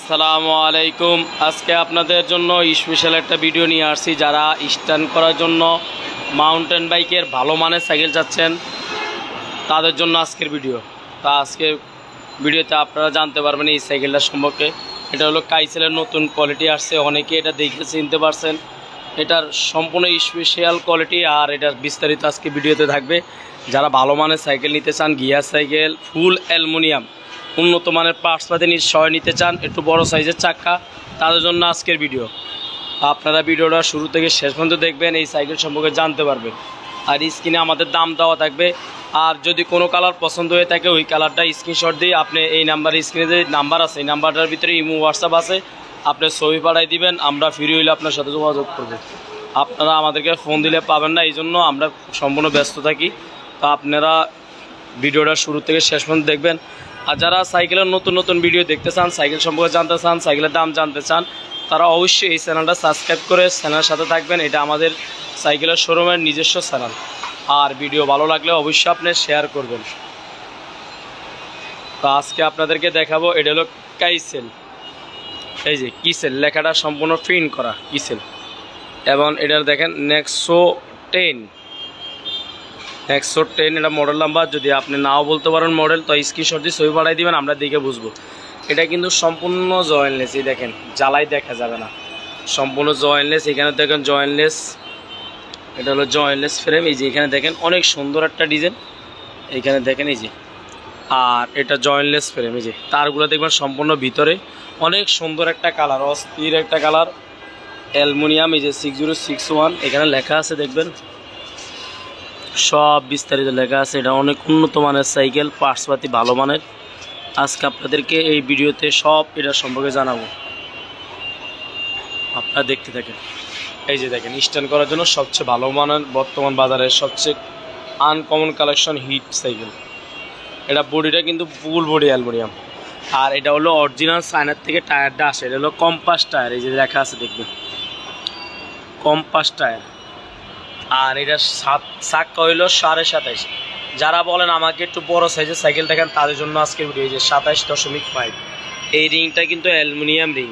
আসসালামু আলাইকুম। আজকে আপনাদের জন্য স্পেশাল একটা ভিডিও নিয়ে আসছি। যারা স্ট্যান্ড করার জন্য মাউন্টেন বাইকের ভালো মানের সাইকেল চাচ্ছেন তাদের জন্য আজকের ভিডিও। তা আজকের ভিডিওতে আপনারা জানতে পারবেন এই সাইকেলটার সম্পর্কে। এটা হলো কাইসেলের নতুন কোয়ালিটি আসছে, অনেকে এটা দেখে চিনতে পারছেন। এটার সম্পূর্ণ স্পেশাল কোয়ালিটি আর এটার বিস্তারিত আজকে ভিডিওতে থাকবে। যারা ভালো মানের সাইকেল নিতে চান, গিয়ার সাইকেল, ফুল অ্যালুমিনিয়াম, উন্নত মানের পার্টসপাতি সহ নিতে চান, একটু বড় সাইজের চাকা, তাদের জন্য আজকের ভিডিও। আপনারা ভিডিওটা শুরু থেকে শেষ পর্যন্ত দেখবেন, এই সাইকেল সম্পর্কে জানতে পারবেন। আর স্ক্রিনে আমাদের দাম দেওয়া থাকবে। আর যদি কোনো কালার পছন্দ হয়ে থাকে ওই কালারটা স্ক্রিনশট দিয়ে আপনি এই নাম্বারে, স্ক্রিনে যে নাম্বার আছে এই নাম্বারটার ভিতরে ইমো হোয়াটসঅ্যাপ আছে, আপনি ছবি পাঠাই দিবেন, আমরা ফ্রি হইলে আপনার সাথে যোগাযোগ করব। আপনারা আমাদেরকে ফোন দিলে পাবেন না, এই জন্য আমরা সম্পূর্ণ ব্যস্ত থাকি। তো আপনারা ভিডিওটা শুরু থেকে শেষ পর্যন্ত দেখবেন। আর যারা সাইকেলের নতুন নতুন ভিডিও দেখতে চান, সাইকেল সম্পর্কে জানতে চান, সাইকেলের দাম জানতে চান, তারা অবশ্যই এই চ্যানেলটা সাবস্ক্রাইব করে চ্যানেলের সাথে থাকবেন। এটা আমাদের সাইকেলের শোরুমের নিজস্ব চ্যানেল। আর ভিডিও ভালো লাগলে অবশ্যই আপনি শেয়ার করবেন। তো আজকে আপনাদেরকে দেখাবো, এটা হলো কাইসেল। এই যে কিসেল লেখাটা সম্পূর্ণ প্রিন্ট করা কিসেল। এবং এটার দেখেন নেক্সো 10 এটা মডেল নাম্বার। যদি আপনি নাও বলতে পারেন মডেল, তো স্ক্রিনশট দিয়ে ছবি পাঠাই দিবেন, আমরা দেখে বুঝবো। এটা কিন্তু সম্পূর্ণ জয়েন্টলেস, এই দেখেন জ্বালাই দেখা যাবে না, সম্পূর্ণ জয়েন্টলেস। এখানে দেখেন জয়েন্টলেস, এটা হলো জয়েন্টলেস ফ্রেম। এই যে এখানে দেখেন অনেক সুন্দর একটা ডিজাইন, এইখানে দেখেন এই যে। আর এটা জয়েন্টলেস ফ্রেম, এই যে তারগুলো দেখবেন সম্পূর্ণ ভিতরে অনেক সুন্দর একটা কালার, অস্থির একটা কালার, অ্যালুমিনিয়াম। এই যে 6061 এখানে লেখা আছে, দেখবেন সব বিস্তারিত লেখা আছে। এটা অনেক উন্নত মানের সাইকেল, পার্টসপাতি ভালো মানের। আজকে আপনাদেরকে এই ভিডিওতে সব এটা সম্পর্কে জানাবো, আপনারা দেখতে থাকেন। এই যে দেখেন স্ট্যান্ড করার জন্য সবচেয়ে ভালো মানের বর্তমান বাজারের সবচেয়ে আনকমন কালেকশন হিট সাইকেল। এটা বডিটা কিন্তু ফুল বডি অ্যালুমিনিয়াম। আর এটা হলো অরিজিনাল চায়নার থেকে টায়ারটা আসে, এটা হলো কম্পাস টায়ার। এই যে লেখা আছে দেখবেন কম্পাস টায়ার। আর এটা চাকা হইল 27.5। যারা বলেন আমাকে একটু বড় সাইজের সাইকেল দেখেন, তাদের জন্য আজকে ভিডিও। এই যে 27.5। এই রিংটা কিন্তু অ্যালুমিনিয়াম রিং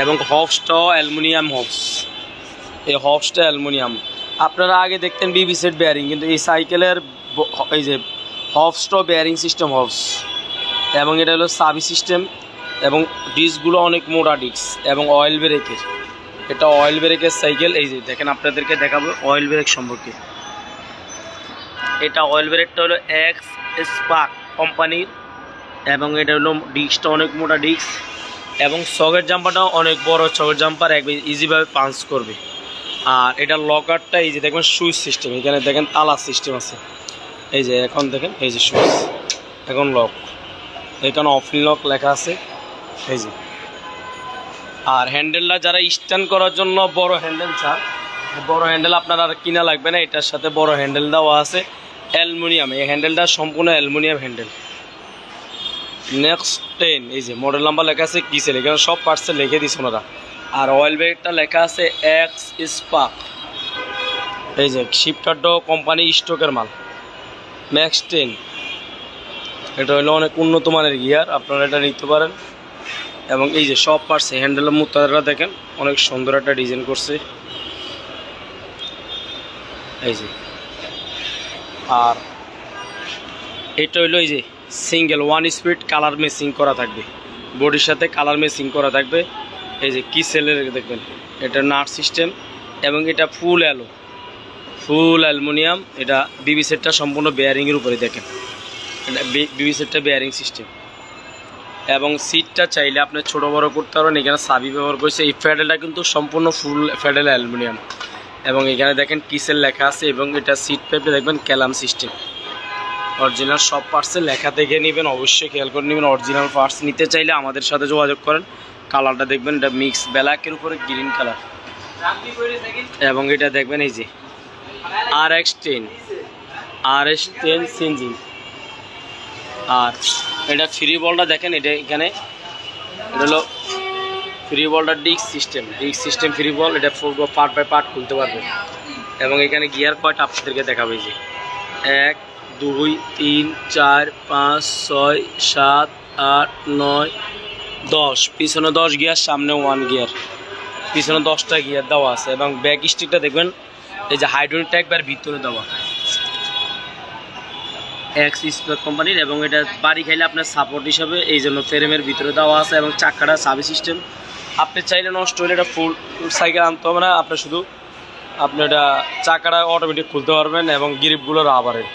এবং হবসটাও অ্যালুমিনিয়াম হবস। এই হবসটা অ্যালুমিনিয়াম। আপনারা আগে দেখতেন বিবি সেট বেয়ারিং, কিন্তু এই সাইকেলের এই যে হবসটাও বেয়ারিং সিস্টেম হবস। এবং এটা হলো সাবি সিস্টেম এবং ডিস্কগুলো অনেক মোটা ডিস্ক এবং অয়েল ব্রেকের। এটা অয়েল ব্রেকের সাইকেল। এই যে দেখেন আপনাদেরকে দেখাবো অয়েল ব্রেক সম্পর্কে। এটা অয়েল ব্রেকটা হলো এক্স স্পার্ক কোম্পানির এবং এটা হলো ডিস্কটা অনেক মোটা ডিস্ক এবং সকেট জাম্পারটাও অনেক বড় সকেট জাম্পার, একবার ইজিভাবে পাঞ্চ করবে। আর এটা লকারটা এই যে দেখবেন সুইচ সিস্টেম, এখানে দেখেন তালা সিস্টেম আছে। এই যে এখন দেখেন এই যে সুইচ, এখন লক, এখানে অফ লক লেখা আছে। এই যে আর হ্যান্ডেলটা যারা স্ট্যান্ড করার জন্য বড় হ্যান্ডেল চান, বড় হ্যান্ডেল আপনার আর কিনা লাগবে না, এটার সাথে বড় হ্যান্ডেল দেওয়া আছে অ্যালুমিনিয়াম। এই হ্যান্ডেলটা সম্পূর্ণ অ্যালুমিনিয়াম হ্যান্ডেল। নেক্সট 10 এই যে মডেল নাম্বার লেখা আছে কিসেল, এখানে সব পার্টসে লিখে দিচ্ছে ওনারা। আর অয়েল ব্রেকটা লেখা আছে এক্স স্পার্ক। এই যে শিফটারটাও কোম্পানি স্টকের মাল ম্যাক্স 10। এটা হলো অনেক উন্নত মানের গিয়ার, আপনারা এটা নিতে পারেন। এবং এই যে সব পার্টস, হ্যান্ডেলের মুতারা দেখেন অনেক সুন্দর একটা ডিজাইন করছে। এই যে আর এটা হইলো এই যে সিঙ্গেল 1 স্পিড কালার ম্যাচিং করা থাকবে, বডির সাথে কালার ম্যাচিং করা থাকবে। এই যে কিসেলের দেখবেন এটা নাট সিস্টেম এবং এটা ফুল অ্যালুমিনিয়াম। এটা বিবি সেটটা সম্পূর্ণ বেয়ারিংয়ের উপরে দেখেন, এটা বিবি সেটটা বেয়ারিং সিস্টেম। এবং সিটটা চাইলে আপনি ছোটো বড় করতে পারেন। এখানে সাবি ব্যবহার করেছে। এই প্যাডেলটা কিন্তু সম্পূর্ণ ফুল প্যাডেল অ্যালুমিনিয়াম এবং এখানে দেখেন কিসেল লেখা আছে এবং এটা সিট পেপে দেখবেন ক্যালাম সিস্টেম। অরিজিনাল সব পার্টসে লেখা দেখে নেবেন, অবশ্যই খেয়াল করে নেবেন। অরিজিনাল পার্টস নিতে চাইলে আমাদের সাথে যোগাযোগ করেন। কালারটা দেখবেন এটা মিক্স ব্ল্যাকের উপরে গ্রিন কালার। এবং এটা দেখবেন এই যে RX10 সিনজি। আর এটা ফ্রি বলটা দেখেন, এটা এখানে এটা হলো ফ্রি বলটা ডিস্ক সিস্টেম ফ্রি বল। এটা পার্ট বাই পার্ট খুলতে পারবে। এবং এখানে গিয়ার কয়টা আপনাদেরকে দেখাবে, যে 1 2 3 4 5 6 7 8 9 10, পিছনে 10 গিয়ার, সামনে 1 গিয়ার, পিছনে 10টা গিয়ার দেওয়া আছে এবং ব্যাক স্টিকটা দেখবেন এই যে হাইড্রোলিকটা একবার ভিতরে দেওয়া এক্স স্পেক কোম্পানির, এবং এটা বাড়ি খাইলে আপনার সাপোর্ট হিসাবে এই জন্য ফ্রেমের ভিতরে দেওয়া আছে। এবং চাকাটা সাবি সিস্টেম, আপনি চাইলে নষ্ট হলে এটা ফুল সাইকেল আনতে হবে না, আপনি শুধু আপনি এটা চাকাটা অটোমেটিক খুলতে পারবেন এবং গ্রিপগুলো রাবারের।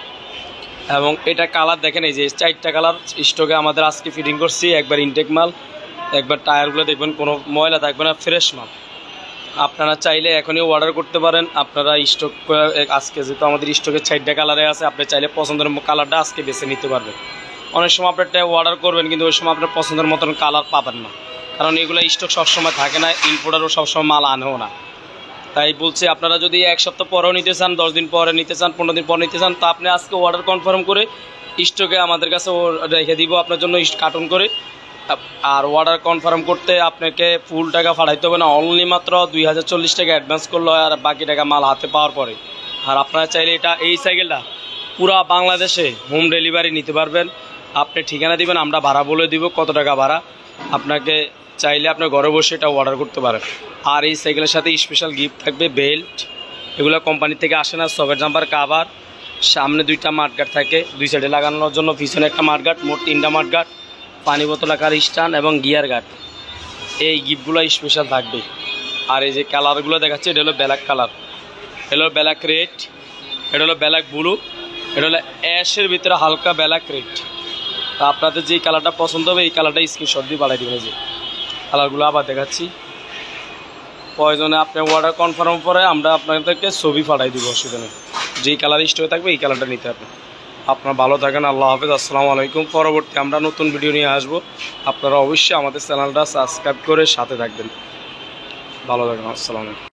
এবং এটা কালার দেখেন, এই যে 4টা কালার স্টকে আমাদের আজকে ফিটিং করছি। একবার ইনটেক মাল, একবার টায়ারগুলো দেখবেন কোনো ময়লা থাকবে না, ফ্রেশ মাল। আপনারা চাইলে এখনই অর্ডার করতে পারেন। আপনারা স্টক আজকে যেহেতু আমাদের স্টকে 4টা কালারে আছে, আপনি চাইলে পছন্দের কালারটা আজকে বেছে নিতে পারবেন। অনেক সময় আপনার অর্ডার করবেন কিন্তু ওই সময় আপনার পছন্দের মতন কালার পাবেন না, কারণ এগুলো স্টক সবসময় থাকে না, ইম্পোর্টারও সবসময় মাল আনেও না। তাই বলছি আপনারা যদি 1 সপ্তাহ পরেও নিতে চান, 10 দিন পরে নিতে চান, 15 দিন পরে নিতে চান, তা আপনি আজকে অর্ডার কনফার্ম করে স্টকে আমাদের কাছে রেখে দিব আপনার জন্য কার্টুন করে। আর অর্ডার কনফার্ম করতে আপনাকে ফুল টাকা পাঠাইতে হবে না, অনলি মাত্র 2040 টাকা অ্যাডভান্স করলে হয়, আর বাকি টাকা মাল হাতে পাওয়ার পরে। আর আপনারা চাইলে এই সাইকেলটা পুরা বাংলাদেশে হোম ডেলিভারি নিতে পারবেন। আপনি ঠিকানা দিবেন, আমরা ভাড়া বলে দিব কত টাকা ভাড়া। আপনাকে চাইলে আপনার ঘরে বসে এটা অর্ডার করতে পারেন। আর এই সাইকেলের সাথে স্পেশাল গিফট থাকবে বেল্ট, এগুলো কোম্পানি থেকে আসে না, সকেট জাম্পার কাভার, সামনে 2টা মাঠগার্ড থাকে 2 সাইডে লাগানোর জন্য, পিছনে একটা মাঠগার্ড, মোট 3টা মাঠগার্ড, পানি বোতল আকার স্ট্যান্ড এবং গিয়ার গার্ড। এই গিফটগুলো স্পেশাল থাকবে। আর এই যে কালারগুলো দেখাচ্ছে, এটা হলো ব্ল্যাক কালার, এটা হলো ব্ল্যাক রেড, এটা হলো ব্ল্যাক ব্লু, এটা হলো অ্যাশের ভিতরে হালকা ব্ল্যাক রেড। তা আপনাদের যেই কালারটা পছন্দ হবে এই কালারটা স্ক্রিনশট দিয়ে পাঠিয়ে দেবেন। যে কালারগুলো আবার দেখাচ্ছি, প্রয়োজনে আপনি অর্ডার কনফার্ম করে আমরা আপনাদেরকে ছবি পাঠাই দিব, অসুবিধা নেই। যেই কালার স্টোরে থাকবে এই কালারটা নিতে হবে। আপনারা ভালো থাকেন, আল্লাহ হাফেজ, আসসালামু আলাইকুম। পরবর্তী আমরা নতুন ভিডিও নিয়ে আসবো, আপনারা অবশ্যই আমাদের চ্যানেলটা সাবস্ক্রাইব করে সাথে থাকবেন। ভালো থাকেন, আসসালামু আলাইকুম।